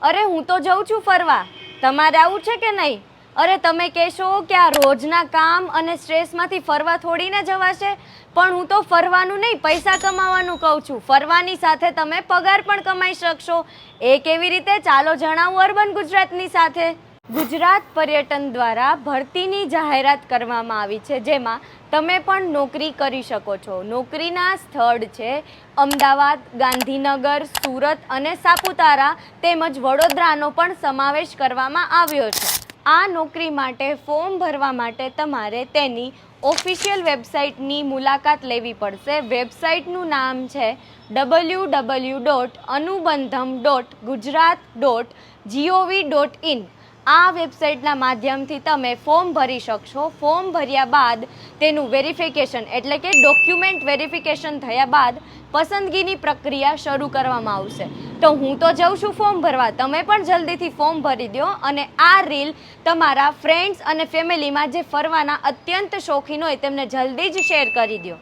અરે હું તો જઉં છું ફરવા, તમારે આવું છે કે નહીં? અરે તમે કહેશો કે આ રોજના કામ અને સ્ટ્રેસમાંથી ફરવા થોડી ના જવાશે, પણ હું તો ફરવાનું નહીં પૈસા કમાવાનું કહું છું. ફરવાની સાથે તમે પગાર પણ કમાઈ શકશો. એ કેવી રીતે? ચાલો જણાવું અર્બન ગુજરાતની સાથે. ગુજરાત પર્યટન દ્વારા ભરતીની જાહેરાત કરવામાં આવી છે, જેમાં તમે પણ નોકરી કરી શકો છો. નોકરીના સ્થળ છે અમદાવાદ, ગાંધીનગર, સુરત અને સાપુતારા તેમજ વડોદરાનો પણ સમાવેશ કરવામાં આવ્યો છે. આ નોકરી માટે ફોર્મ ભરવા માટે તમારે તેની ઓફિશિયલ વેબસાઇટની મુલાકાત લેવી પડશે. વેબસાઇટનું નામ છે www.anubandham.gujarat.gov.in. આ વેબસાઇટના માધ્યમથી તમે ફોર્મ ભરી શકશો. ફોર્મ ભર્યા બાદ તેનું વેરિફિકેશન એટલે કે ડોક્યુમેન્ટ વેરિફિકેશન થયા બાદ પસંદગીની પ્રક્રિયા શરૂ કરવામાં આવશે. તો હું તો જઉં છું ફોર્મ ભરવા, તમે પણ જલ્દીથી ફોર્મ ભરી દો અને આ રીલ તમારા ફ્રેન્ડ્સ અને ફેમિલીમાં જે ફરવાના અત્યંત શોખીન હોય તેમને જલ્દી જ શેર કરી દો.